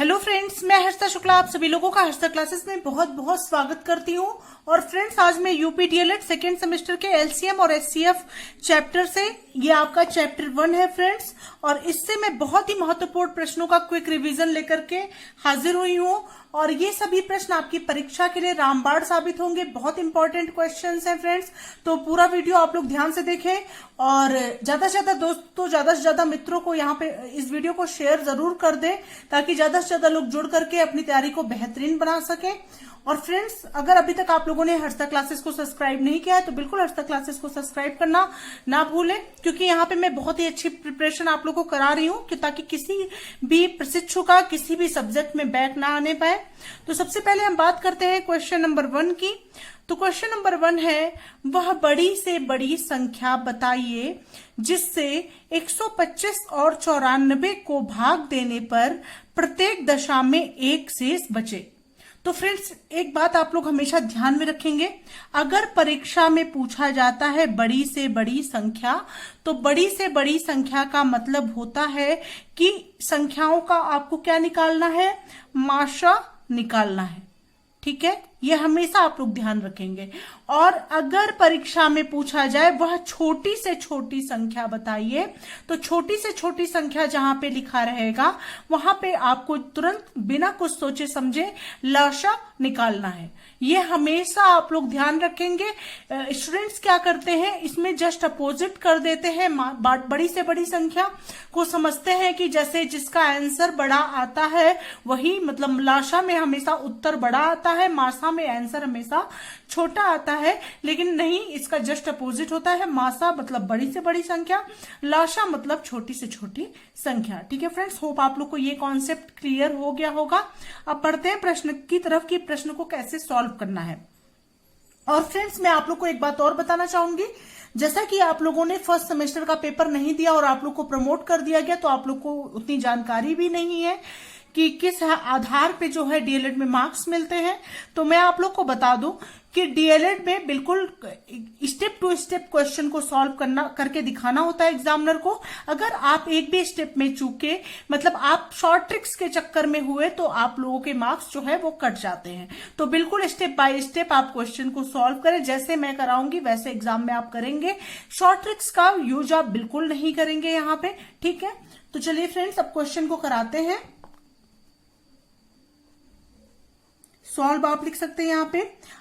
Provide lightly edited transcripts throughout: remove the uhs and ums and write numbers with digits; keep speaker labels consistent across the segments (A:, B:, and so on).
A: Hello friends, मैं हर्षिता शुक्ला आप सभी लोगों का हर्षिता क्लासेस में बहुत बहुत स्वागत करती हूँ। और फ्रेंड्स, आज मैं यूपी डीएलएड सेकेंड सेमेस्टर के एलसीएम और एचसीएफ चैप्टर से, ये आपका चैप्टर 1 है फ्रेंड्स। और इससे मैं बहुत ही महत्वपूर्ण प्रश्नों का क्विक रिवीजन लेकर के हाजिर हुई हूँ। और ये सभी प्रश्न आपकी परीक्षा के लिए रामबाण साबित होंगे। बहुत इंपॉर्टेंट क्वेश्चंस हैं फ्रेंड्स, तो पूरा वीडियो आप लोग ध्यान से देखें और ज्यादा से ज्यादा दोस्तों, ज्यादा से ज्यादा मित्रों को यहाँ पे इस वीडियो को शेयर जरूर कर दें, ताकि ज्यादा से ज्यादा लोग जुड़ करके अपनी तैयारी को बेहतरीन बना सकें। और फ्रेंड्स, अगर अभी तक आप लोगों ने हर्षिता क्लासेस को सब्सक्राइब नहीं किया है तो बिल्कुल हर्षिता क्लासेस को सब्सक्राइब करना ना भूलें, क्योंकि यहाँ पे मैं बहुत ही अच्छी प्रिपरेशन आप लोगों को करा रही हूँ ताकि किसी भी प्रशिक्षु का किसी भी सब्जेक्ट में बैक ना आने पाए। तो सबसे पहले हम बात करते हैं क्वेश्चन नंबर 1 की। तो क्वेश्चन नंबर 1 है, वह बड़ी से बड़ी संख्या बताइए जिससे 125 और 94 को भाग देने पर प्रत्येक दशा में एक शेष बचे। तो फ्रेंड्स, एक बात आप लोग हमेशा ध्यान में रखेंगे, अगर परीक्षा में पूछा जाता है बड़ी से बड़ी संख्या, तो बड़ी से बड़ी संख्या का मतलब होता है कि संख्याओं का आपको क्या निकालना है, माशा निकालना है। ठीक है, ये हमेशा आप लोग ध्यान रखेंगे। और अगर परीक्षा में पूछा जाए वह छोटी से छोटी संख्या बताइए, तो छोटी से छोटी संख्या जहां पे लिखा रहेगा वहां पे आपको तुरंत बिना कुछ सोचे समझे लसा निकालना है। ये हमेशा आप लोग ध्यान रखेंगे। स्टूडेंट्स क्या करते हैं, इसमें जस्ट अपोजिट कर देते हैं। बड़ी से बड़ी संख्या को समझते हैं कि जैसे जिसका आंसर बड़ा आता है वही, मतलब लाशा में हमेशा उत्तर बड़ा आता है, मासा में आंसर हमेशा छोटा आता है। लेकिन नहीं, इसका जस्ट अपोजिट होता है। मासा मतलब बड़ी से बड़ी संख्या, लाशा मतलब छोटी से छोटी संख्या। ठीक है फ्रेंड्स, होप आप लोग को ये कॉन्सेप्ट क्लियर हो गया होगा। अब बढ़ते हैं प्रश्न की तरफ कि प्रश्न को कैसे सॉल्व करना है। और फ्रेंड्स, मैं आप लोग को एक बात और बताना चाहूंगी, जैसा कि आप लोगों ने फर्स्ट सेमेस्टर का पेपर नहीं दिया और आप लोग को प्रमोट कर दिया गया, तो आप लोग को उतनी जानकारी भी नहीं है कि किस आधार पे जो है डीएलएड में मार्क्स मिलते हैं। तो मैं आप लोग को बता दूं कि डीएलएड में बिल्कुल स्टेप टू स्टेप क्वेश्चन को सॉल्व करके दिखाना होता है एग्जामिनर को। अगर आप एक भी स्टेप में चूके, मतलब आप शॉर्ट ट्रिक्स के चक्कर में हुए, तो आप लोगों के मार्क्स जो है वो कट जाते हैं। तो बिल्कुल स्टेप बाय स्टेप आप क्वेश्चन को सॉल्व करें, जैसे मैं कराऊंगी वैसे एग्जाम में आप करेंगे। शॉर्ट ट्रिक्स का यूज आप बिल्कुल नहीं करेंगे यहाँ पे। ठीक है, तो चलिए फ्रेंड्स, अब क्वेश्चन को कराते हैं सॉल्व। आप लिख सकते हैं यहाँ पे।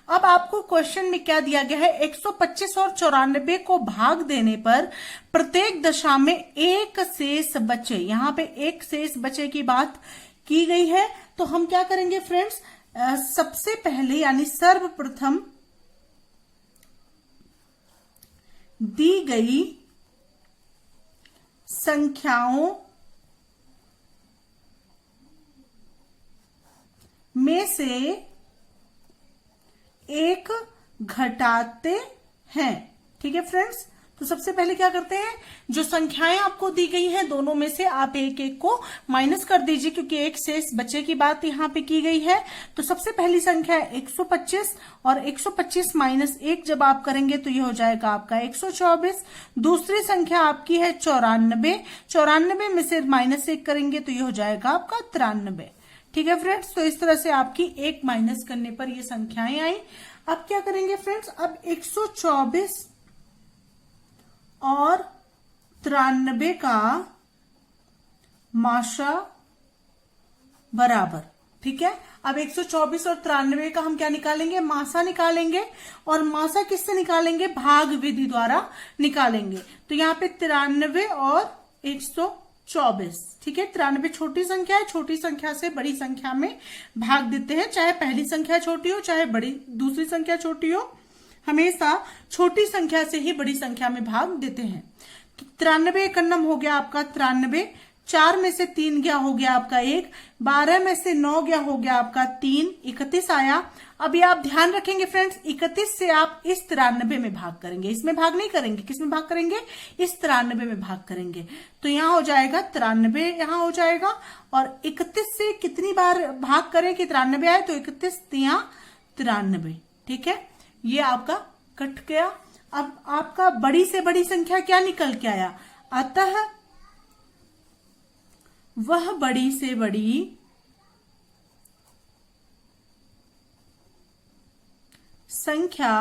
A: अब आपको क्वेश्चन में क्या दिया गया है, 125 और 94 को भाग देने पर प्रत्येक दशा में एक शेष बचे। यहाँ पे एक शेष बचे की बात की गई है। तो हम क्या करेंगे फ्रेंड्स, सबसे पहले यानी सर्वप्रथम दी गई संख्याओं में से एक घटाते हैं। ठीक है फ्रेंड्स, तो सबसे पहले क्या करते हैं, जो संख्याएं आपको दी गई हैं दोनों में से आप एक एक को माइनस कर दीजिए, क्योंकि एक शेष बचे की बात यहां पे की गई है। तो सबसे पहली संख्या है 125 और 125 माइनस 1 जब आप करेंगे तो ये हो जाएगा आपका 124। दूसरी संख्या आपकी है 94, 94 में से माइनस 1 करेंगे तो ये हो जाएगा आपका 93। ठीक है फ्रेंड्स, तो इस तरह से आपकी एक माइनस करने पर ये संख्याएं आई। अब क्या करेंगे फ्रेंड्स, अब 124 और 93 का माशा बराबर। ठीक है, अब 124 और 93 का हम क्या निकालेंगे, मासा निकालेंगे। और मासा किससे निकालेंगे, भाग विधि द्वारा निकालेंगे। तो यहाँ पे 93 और 124। ठीक है, 93 छोटी संख्या है, छोटी संख्या से बड़ी संख्या में भाग देते हैं, चाहे पहली संख्या छोटी हो चाहे बड़ी दूसरी संख्या छोटी हो, हमेशा छोटी संख्या से ही बड़ी संख्या में भाग देते हैं। तो 93 एक अन्नम हो गया आपका 93, 4 में से 3 गया हो गया आपका 1, 12 में से 9 गया हो गया आपका 3, 31 आया। अब ये आप ध्यान रखेंगे फ्रेंड्स, 31 से आप इस 93 में भाग करेंगे, इसमें भाग नहीं करेंगे, किसमें भाग करेंगे, इस 93 में भाग करेंगे। तो यहाँ हो जाएगा 93, यहाँ हो जाएगा। और 31 से कितनी बार भाग करें कि 93 आए, तो 31 तिया 93। ठीक है, ये आपका कट गया। अब आपका बड़ी से बड़ी संख्या क्या निकल के आया, अतः वह बड़ी से बड़ी संख्या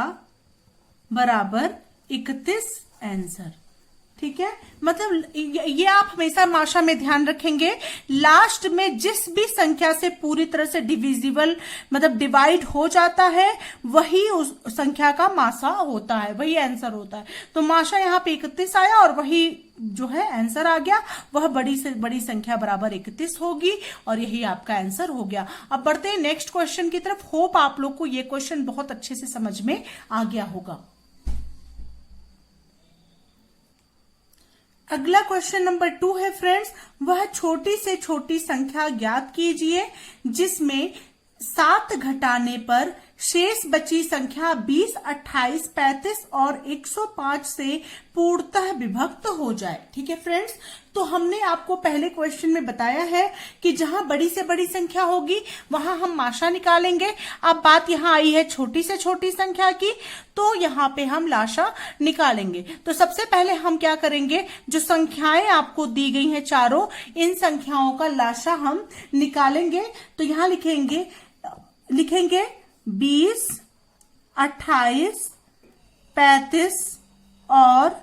A: बराबर 31 आंसर। ठीक है, मतलब ये आप हमेशा माशा में ध्यान रखेंगे, लास्ट में जिस भी संख्या से पूरी तरह से डिविजिबल मतलब डिवाइड हो जाता है वही उस संख्या का माशा होता है, वही आंसर होता है। तो माशा यहाँ पे 31 आया और वही जो है आंसर आ गया, वह बड़ी से बड़ी संख्या बराबर 31 होगी और यही आपका आंसर हो गया। अब बढ़ते हैं नेक्स्ट क्वेश्चन की तरफ। होप आप लोग को ये क्वेश्चन बहुत अच्छे से समझ में आ गया होगा। अगला क्वेश्चन नंबर 2 है फ्रेंड्स, वह छोटी से छोटी संख्या ज्ञात कीजिए जिसमें 7 घटाने पर शेष बची संख्या 20, 28, 35 और 105 से पूर्णतः विभक्त हो जाए। ठीक है फ्रेंड्स, तो हमने आपको पहले क्वेश्चन में बताया है कि जहां बड़ी से बड़ी संख्या होगी वहां हम माशा निकालेंगे। अब बात यहां आई है छोटी से छोटी संख्या की, तो यहां पे हम लाशा निकालेंगे। तो सबसे पहले हम क्या करेंगे, जो संख्याएं आपको दी गई हैं चारों, इन संख्याओं का लाशा हम निकालेंगे। तो यहां लिखेंगे 20, 28, 35 और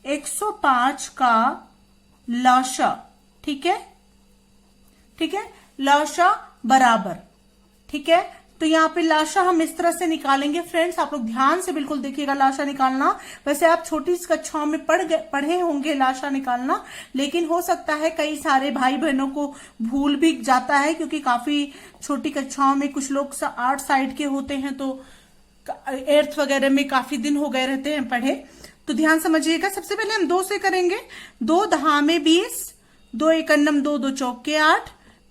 A: 105 का लाशा। ठीक है, ठीक है, लाशा बराबर। ठीक है, तो यहाँ पे लाशा हम इस तरह से निकालेंगे। फ्रेंड्स आप लोग ध्यान से बिल्कुल देखिएगा लाशा निकालना। वैसे आप छोटी कक्षाओं में पढ़े होंगे लाशा निकालना, लेकिन हो सकता है कई सारे भाई बहनों को भूल भी जाता है, क्योंकि काफी छोटी कक्षाओं में कुछ लोग 8 साइड के होते हैं, तो 8th वगैरह में काफी दिन हो गए रहते हैं पढ़े। तो ध्यान समझिएगा। सबसे पहले हम 2 से करेंगे। 2 दहा में 20, 2 एकन्नम 2, 2 चौके 8,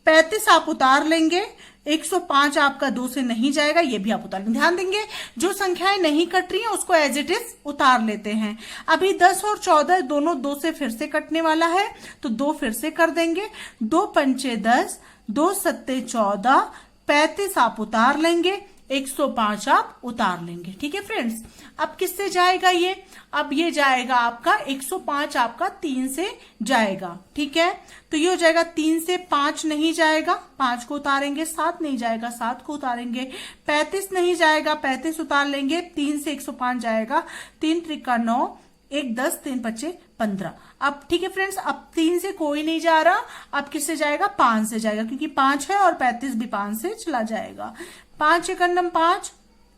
A: 35 आप उतार लेंगे, 105 आपका 2 से नहीं जाएगा, ये भी आप उतार लेंगे। ध्यान देंगे जो संख्याएं नहीं कट रही हैं उसको एज इट इज उतार लेते हैं। अभी 10 और 14 दोनों 2 से फिर से कटने वाला है, तो 2 फिर से कर देंगे। 2 पंचे 10, 2 सत्ते 14, 35 आप उतार लेंगे, 105 आप उतार लेंगे। ठीक है फ्रेंड्स, अब किससे जाएगा ये, अब ये जाएगा आपका 105 आपका 3 से जाएगा। ठीक है, तो ये हो जाएगा 3 से 5 नहीं जाएगा, 5 को उतारेंगे, 7 नहीं जाएगा, 7 को उतारेंगे, 35 नहीं जाएगा, 35 उतार लेंगे, 3 से 105 जाएगा, 3 त्रिका 9, 1 10, 3 पच्चे 15। अब ठीक है फ्रेंड्स, अब 3 से कोई नहीं जा रहा, अब किससे जाएगा, 5 से जाएगा, क्योंकि 5 है और 35 भी 5 से चला जाएगा। 5 एकन्नम 5,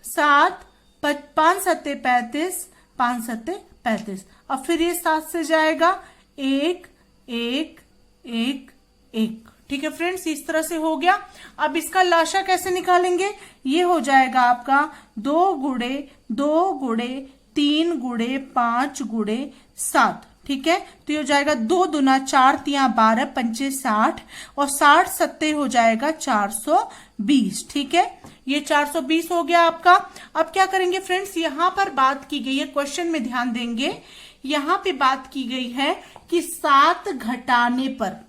A: 7, 5 सत्ते 35, 5 सत्ते 35। अब फिर ये 7 से जाएगा, 1 1 1 1। ठीक है फ्रेंड्स, इस तरह से हो गया। अब इसका लाशा कैसे निकालेंगे, ये हो जाएगा आपका 2 गुणे 2 गुणे 3 गुणे 5 गुणे 7। ठीक है, तो ये हो जाएगा 2 दूना 4 तिया 12 पंचे 60 और 60 सत्ते हो जाएगा 420। ठीक है, ये 420 हो गया आपका। अब क्या करेंगे फ्रेंड्स, यहां पर बात की गई है, क्वेश्चन में ध्यान देंगे, यहां पे बात की गई है कि 7 घटाने पर,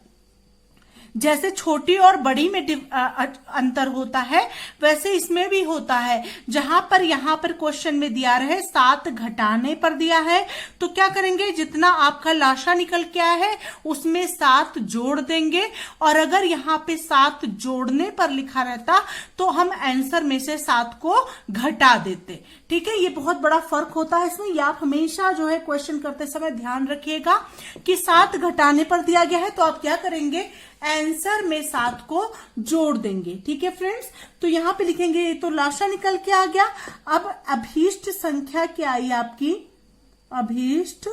A: जैसे छोटी और बड़ी में अंतर होता है वैसे इसमें भी होता है। जहां पर यहां पर क्वेश्चन में दिया रहे 7 घटाने पर दिया है, तो क्या करेंगे, जितना आपका लाशा निकल के आया है उसमें 7 जोड़ देंगे, और अगर यहां पे 7 जोड़ने पर लिखा रहता तो हम आंसर में से 7 को घटा देते। ठीक है, ये बहुत बड़ा फर्क होता है इसमें, ये आप हमेशा जो है क्वेश्चन करते समय ध्यान रखिएगा कि 7 घटाने पर दिया गया है तो आप क्या करेंगे, आंसर में 7 को जोड़ देंगे। ठीक है फ्रेंड्स, तो यहां पे लिखेंगे, ये तो लाशा निकल के आ गया। अब अभीष्ट संख्या क्या आई आपकी, अभीष्ट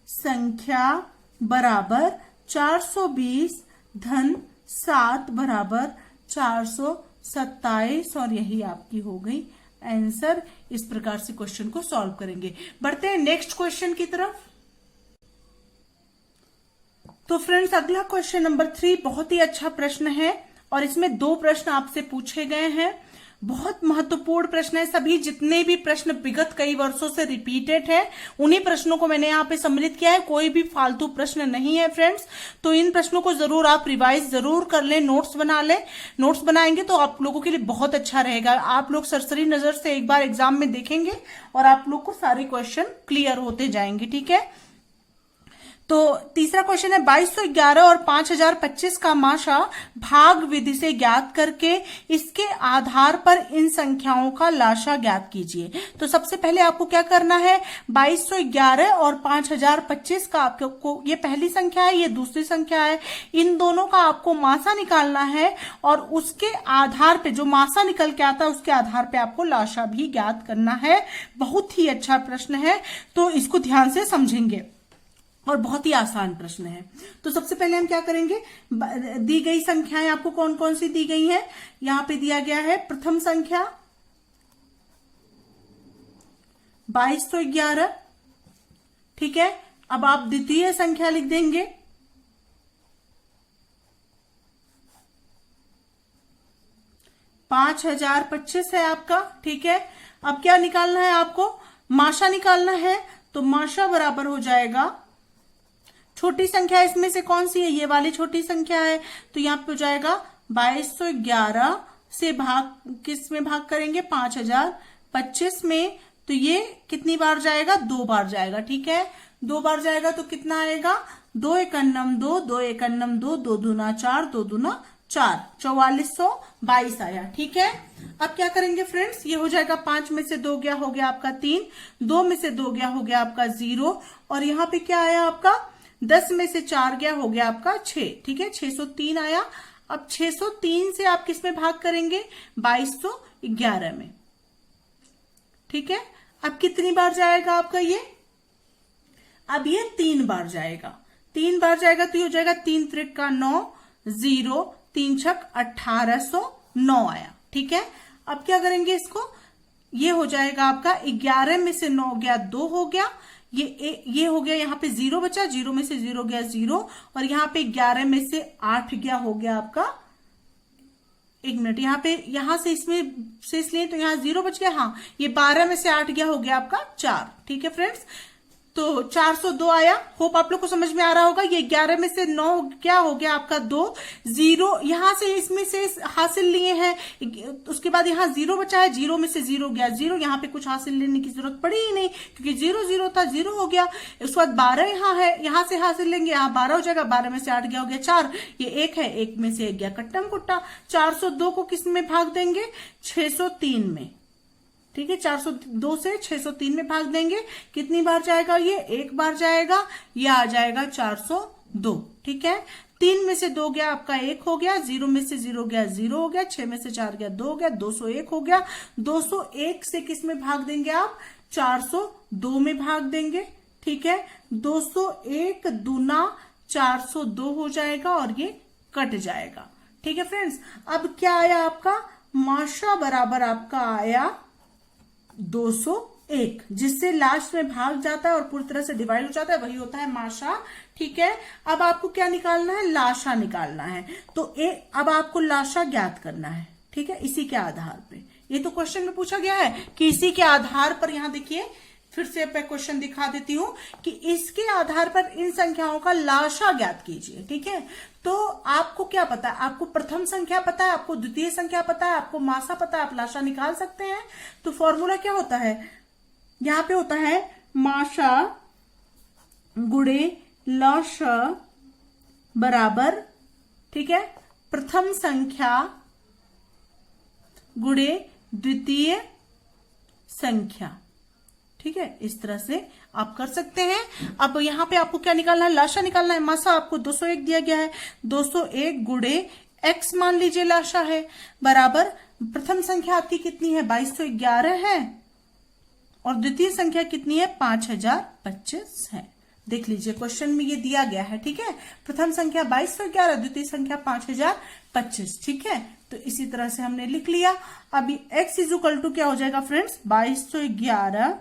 A: संख्या बराबर 420 धन 7 बराबर 427, और यही आपकी हो गई आंसर। इस प्रकार से क्वेश्चन को सॉल्व करेंगे। बढ़ते हैं नेक्स्ट क्वेश्चन की तरफ। तो फ्रेंड्स अगला क्वेश्चन नंबर 3 बहुत ही अच्छा प्रश्न है, और इसमें 2 प्रश्न आपसे पूछे गए हैं। बहुत महत्वपूर्ण प्रश्न है, सभी जितने भी प्रश्न विगत कई वर्षों से रिपीटेड है उन्हीं प्रश्नों को मैंने यहाँ पे सम्मिलित किया है, कोई भी फालतू प्रश्न नहीं है फ्रेंड्स। तो इन प्रश्नों को जरूर आप रिवाइज जरूर कर लें, नोट्स बना लें। नोट्स बनाएंगे तो आप लोगों के लिए बहुत अच्छा रहेगा। आप लोग सरसरी नजर से एक बार एग्जाम में देखेंगे और आप लोग को सारे क्वेश्चन क्लियर होते जाएंगे। ठीक है, तो तीसरा क्वेश्चन है 2211 और 5025 का माशा भाग विधि से ज्ञात करके इसके आधार पर इन संख्याओं का लाशा ज्ञात कीजिए। तो सबसे पहले आपको क्या करना है, 2211 और 5025 का आपको, ये पहली संख्या है, ये दूसरी संख्या है, इन दोनों का आपको मासा निकालना है और उसके आधार पे जो मासा निकल के आता है उसके आधार पे आपको लाशा भी ज्ञात करना है। बहुत ही अच्छा प्रश्न है, तो इसको ध्यान से समझेंगे और बहुत ही आसान प्रश्न है। तो सबसे पहले हम क्या करेंगे, दी गई संख्याएं आपको कौन कौन सी दी गई हैं, यहां पे दिया गया है प्रथम संख्या 2211, ठीक है। अब आप द्वितीय संख्या लिख देंगे 5025 है आपका, ठीक है। अब क्या निकालना है आपको, माशा निकालना है। तो माशा बराबर हो जाएगा, छोटी संख्या इसमें से कौन सी है, ये वाली छोटी संख्या है, तो यहां पे हो जाएगा 2211 से भाग, किस में भाग करेंगे, 5025 में। तो ये कितनी बार जाएगा, 2 बार जाएगा, ठीक है। 2 बार जाएगा तो कितना आएगा, 2 एकन्नम 2, 2 एकन्नम 2, 2 दूना 4, 2 दूना 4, 4422 आया, ठीक है। अब क्या करेंगे फ्रेंड्स, ये हो जाएगा 5 में से 2 गया, हो गया आपका 3, 2 में से 2 गया, हो गया आपका 0, और यहाँ पे क्या आया आपका, 10 में से 4 गया, हो गया आपका 6, ठीक है, 603 आया। अब 603 से आप किस में भाग करेंगे, 2211 में, ठीक है। अब कितनी बार जाएगा आपका ये, अब ये 3 बार जाएगा, 3 बार जाएगा तो ये हो जाएगा 3 त्रिका 9, 0, 3 छक 1809 आया, ठीक है। अब क्या करेंगे इसको, ये हो जाएगा आपका 11 में से 9 गया, 2 हो गया, ये हो गया, यहाँ पे 0 बचा, 0 में से 0 गया 0, और यहाँ पे 11 में से 8 गया, हो गया आपका, 1 मिनट, यहाँ पे, यहाँ से इसमें से इसलिए तो यहाँ 0 बच गया, हाँ, ये 12 में से 8 गया, हो गया आपका 4, ठीक है फ्रेंड्स। तो 402 आया। होप आप लोग को समझ में आ रहा होगा। ये 11 में से 9 क्या हो गया आपका 2, 0 यहां से इसमें से हासिल लिए हैं, उसके बाद यहाँ 0 बचा है, 0 में से 0 गया 0, यहाँ पे कुछ हासिल लेने की जरूरत पड़ी ही नहीं क्योंकि 0 0 था, 0 हो गया। उसके बाद 12 यहाँ है, यहाँ से हासिल लेंगे, यहाँ 12 हो जाएगा, 12 में से 8 गया, हो गया 4, ये 1 है, 1 में से 1 गया कट्टम कुट्टा। 402 को किस में भाग देंगे, 603 में, ठीक है। 402 से 603 में भाग देंगे, कितनी बार जाएगा ये, 1 बार जाएगा, ये आ जाएगा 402, ठीक है। 3 में से 2 गया आपका 1 हो गया, 0 में से 0 गया 0 हो गया, 6 में से 4 गया 2 हो गया, 201 हो गया। 201 से किस में भाग देंगे आप, 402 में भाग देंगे, ठीक है। 201 दूना 402 हो जाएगा और ये कट जाएगा, ठीक है फ्रेंड्स। अब क्या आया आपका, माशा बराबर आपका आया 201, जिससे लास्ट में भाग जाता है और पूरी तरह से डिवाइड हो जाता है, वही होता है माशा, ठीक है। अब आपको क्या निकालना है, लाशा निकालना है। तो अब आपको लाशा ज्ञात करना है, ठीक है, इसी के आधार पे। ये तो क्वेश्चन में पूछा गया है कि इसी के आधार पर, यहां देखिए फिर से मैं क्वेश्चन दिखा देती हूं कि इसके आधार पर इन संख्याओं का लाशा ज्ञात कीजिए, ठीक है। तो आपको क्या पता है, आपको प्रथम संख्या पता है, आपको द्वितीय संख्या पता है, आपको मासा पता है, आप लाशा निकाल सकते हैं। तो फॉर्मूला क्या होता है, यहां पे होता है माशा गुणे लाशा बराबर, ठीक है, प्रथम संख्या गुणे द्वितीय संख्या, ठीक है। इस तरह से आप कर सकते हैं। अब यहाँ पे आपको क्या निकालना है, लाशा निकालना है। मासा आपको 201 दिया गया है, 201 गुणे x मान लीजिए लाशा है, बराबर प्रथम संख्या आपकी कितनी है, 2211 है, और द्वितीय संख्या कितनी है, 5025 है। देख लीजिए क्वेश्चन में ये दिया गया है, ठीक है। प्रथम संख्या 2211, द्वितीय संख्या 5025, ठीक है। तो इसी तरह से हमने लिख लिया। अभी x इक्वल टू क्या हो जाएगा फ्रेंड्स, 2211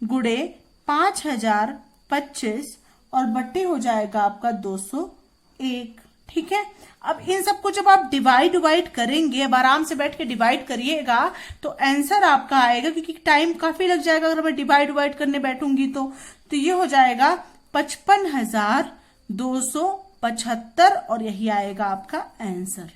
A: गुणे 5025 और बट्टे हो जाएगा आपका 201, ठीक है। अब इन सबको जब आप डिवाइड करेंगे, अब आराम से बैठ के डिवाइड करिएगा तो आंसर आपका आएगा, क्योंकि टाइम काफी लग जाएगा अगर मैं डिवाइड करने बैठूंगी तो ये हो जाएगा 55,275 और यही आएगा आपका आंसर,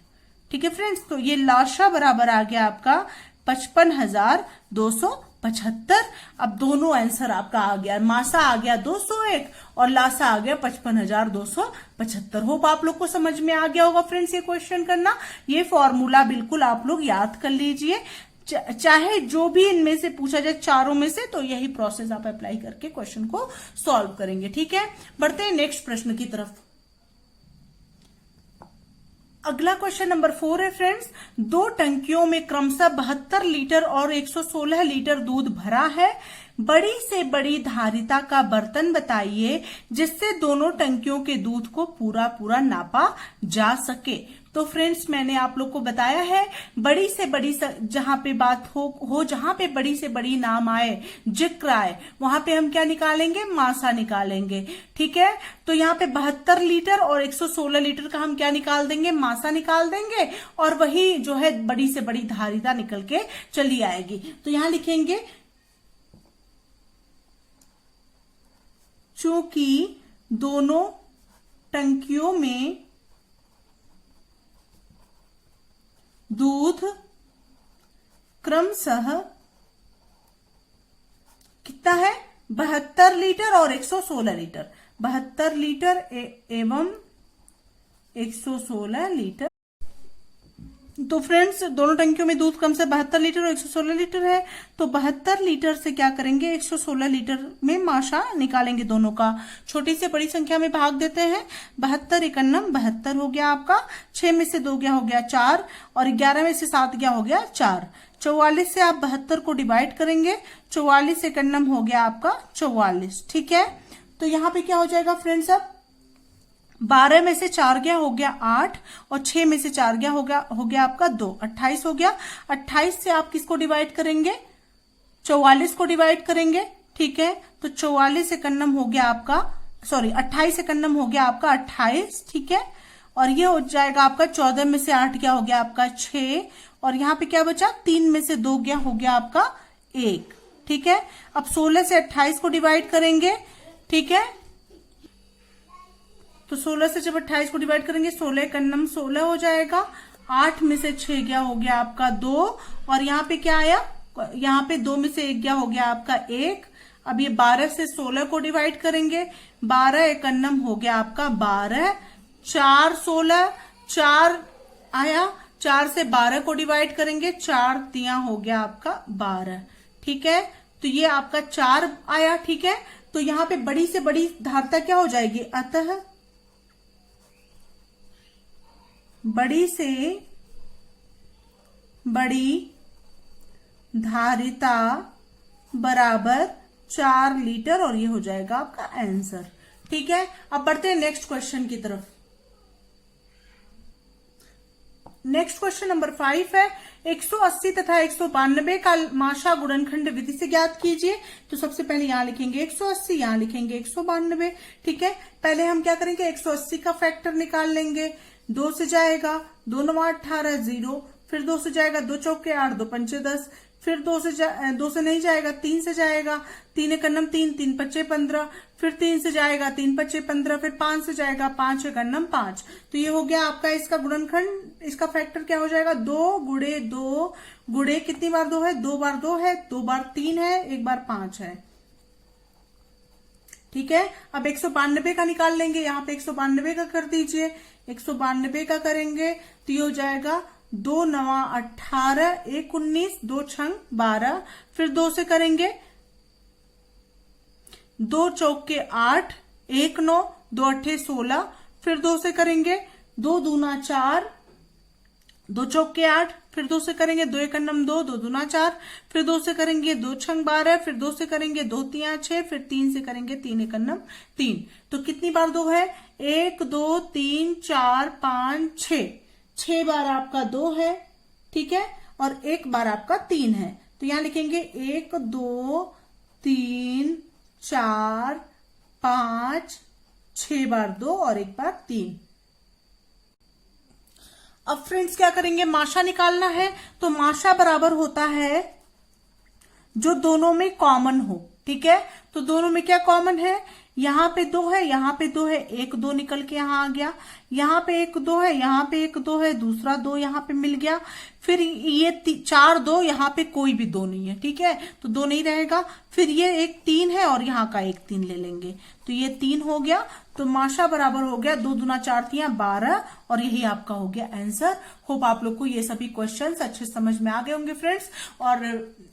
A: ठीक है फ्रेंड्स। तो ये लाशा बराबर आ गया आपका 55,275। 75। अब दोनों आंसर आपका आ गया, मासा आ गया 201 और लासा आ गया 55,275। होप आप लोग को समझ में आ गया होगा फ्रेंड्स ये क्वेश्चन करना। ये फॉर्मूला बिल्कुल आप लोग याद कर लीजिए, चाहे जो भी इनमें से पूछा जाए चारों में से, तो यही प्रोसेस आप अप्लाई करके क्वेश्चन को सॉल्व करेंगे। ठीक है, बढ़ते हैं नेक्स्ट प्रश्न की तरफ। अगला क्वेश्चन नंबर 4 है फ्रेंड्स, दो टंकियों में क्रमशः 72 लीटर और 116 लीटर दूध भरा है। बड़ी से बड़ी धारिता का बर्तन बताइए जिससे दोनों टंकियों के दूध को पूरा पूरा नापा जा सके। तो फ्रेंड्स मैंने आप लोग को बताया है, बड़ी से बड़ी जहां पे बात हो जहां पे बड़ी से बड़ी नाम आए, जिक्र आए, वहां पे हम क्या निकालेंगे, मासा निकालेंगे। ठीक है, तो यहाँ पे 72 लीटर और 116 लीटर का हम क्या निकाल देंगे, मासा निकाल देंगे, और वही जो है बड़ी से बड़ी धारिता निकल के चली आएगी। तो यहां लिखेंगे चूंकि दोनों टंकियों में दूध क्रमशः कितना है, 72 लीटर और 116 लीटर, 72 लीटर एवं 116 लीटर। तो फ्रेंड्स दोनों टंकियों में दूध कम से 72 लीटर और 116 लीटर है, तो 72 लीटर से क्या करेंगे, 116 लीटर में माशा निकालेंगे दोनों का। छोटी से बड़ी संख्या में भाग देते हैं, 72 एकन्नम 72 हो गया आपका, 6 में से 2 गया हो गया 4, और 11 में से 7 गया हो गया 4। 44 से आप 72 को डिवाइड करेंगे, 44 एकन्नम हो गया आपका 44। ठीक है, तो यहाँ पे क्या हो जाएगा फ्रेंड्स, अब 12 में से 4 गया हो गया 8, और 6 में से 4 गया हो गया आपका 2, 28 हो गया। 28 से आप किसको डिवाइड करेंगे, 44 को डिवाइड करेंगे। ठीक है, तो 44 एकन्नम हो गया आपका, सॉरी 28 एकन्नम हो गया आपका 28। ठीक है, और ये हो जाएगा आपका 14 में से 8 गया हो गया आपका 6, और यहाँ पे क्या बचा, 3 में से 2 गया हो गया आपका 1। ठीक है, अब 16 से 28 को डिवाइड करेंगे। ठीक है, तो 16 से जब 28 को डिवाइड करेंगे, 16 एकन्नम 16 हो जाएगा, 8 में से 6 गया हो गया आपका 2, और यहाँ पे क्या आया, यहाँ पे 2 में से 1 गया हो गया आपका 1। अब ये 12 से 16 को डिवाइड करेंगे, 12 एकन्नम हो गया आपका 12, 4 16 4 आया, 4 से 12 को डिवाइड करेंगे, 4 तिया हो गया आपका 12। ठीक है, तो ये आपका 4 आया। ठीक है, तो यहाँ पे बड़ी से बड़ी धारिता क्या हो जाएगी, अतः बड़ी से बड़ी धारिता बराबर 4 लीटर, और ये हो जाएगा आपका आंसर। ठीक है, अब बढ़ते हैं नेक्स्ट क्वेश्चन की तरफ। नेक्स्ट क्वेश्चन नंबर 5 है, 180 तथा 192 का माशा गुणनखंड विधि से ज्ञात कीजिए। तो सबसे पहले यहां लिखेंगे 180, यहां लिखेंगे 192। ठीक है, पहले हम क्या करेंगे, 180 का फैक्टर निकाल लेंगे। 2 से जाएगा 2 9 18 0, फिर 2 से जाएगा 2 चौके 8 2 पंचे 10, फिर 2 से नहीं जाएगा, 3 से जाएगा, 3 एकन्नम 3 3 पच्चे 15, फिर 3 से जाएगा 3 पच्चे 15, फिर 5 से जाएगा 5 एकन्नम 5। तो ये हो गया आपका इसका गुणनखंड। इसका फैक्टर क्या हो जाएगा, 2 गुणे 2 गुणे कितनी बार 2 है, 2 बार 2 है, 2 बार 3 है, 1 बार 5 है। ठीक है, अब 192 का निकाल लेंगे, यहाँ पे 192 का कर दीजिए। 192 का करेंगे तो ये हो जाएगा 2 9 18, 1 19, 2 6 12, फिर 2 से करेंगे 2 चौके 8, 1 9, 2 8 16, फिर 2 से करेंगे 2 दूना 4, 2 चौके 8, फिर 2 से करेंगे 2 एकन्नम 2, 2 दूना 4, फिर 2 से करेंगे 2 6 12, फिर 2 से करेंगे 2 तिया 6, फिर 3 से करेंगे 3 एकन्नम 3। तो कितनी बार 2 है, 1 2 3 4 5 6, 6 बार आपका 2 है। ठीक है, और 1 बार आपका 3 है। तो यहां लिखेंगे 1 2 3 4 5, 6 बार 2 और 1 बार 3। अब फ्रेंड्स क्या करेंगे, माशा निकालना है। तो माशा बराबर होता है जो दोनों में कॉमन हो। ठीक है, तो दोनों में क्या कॉमन है, यहाँ पे 2 है, यहाँ पे 2 है, 1 2 निकल के यहाँ आ गया, यहाँ पे 1 2 है, यहाँ पे 1 2 है, दूसरा 2 यहाँ पे मिल गया, फिर ये 4 2, यहाँ पे कोई भी 2 नहीं है, ठीक है, तो 2 नहीं रहेगा। फिर ये एक 3 है और यहाँ का एक 3 ले लेंगे, तो ये 3 हो गया। तो माशा बराबर हो गया 2 दूना 4 3 12, और यही आपका हो गया आंसर। होप आप लोग को ये सभी क्वेश्चंस अच्छे समझ में आ गए होंगे फ्रेंड्स। और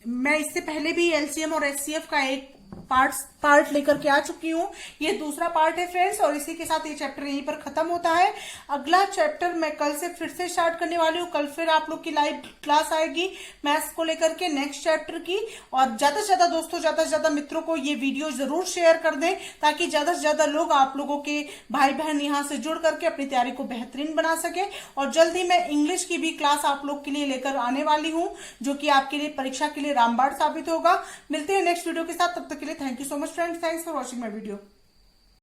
A: मैं इससे पहले भी एलसीएम और एचसीएफ का एक पार्ट लेकर के आ चुकी हूँ, ये दूसरा पार्ट है फ्रेंड्स, और इसी के साथ ये चैप्टर यहीं पर खत्म होता है। अगला चैप्टर मैं कल से फिर से स्टार्ट करने वाली हूँ। कल फिर आप लोग की लाइव क्लास आएगी मैथ्स को लेकर के नेक्स्ट चैप्टर की। और ज्यादा से ज्यादा दोस्तों, ज्यादा से ज्यादा मित्रों को ये वीडियो जरूर शेयर कर दें, ताकि ज्यादा से ज्यादा लोग, आप लोगों के भाई बहन यहाँ से जुड़ करके अपनी तैयारी को बेहतरीन बना सके। और जल्द ही मैं इंग्लिश की भी क्लास आप लोग के लिए लेकर आने वाली हूँ, जो कि आपके लिए परीक्षा के लिए रामबाण साबित होगा। मिलते हैं नेक्स्ट वीडियो के साथ, तब तक के लिए thank you so much friends, thanks for watching my video.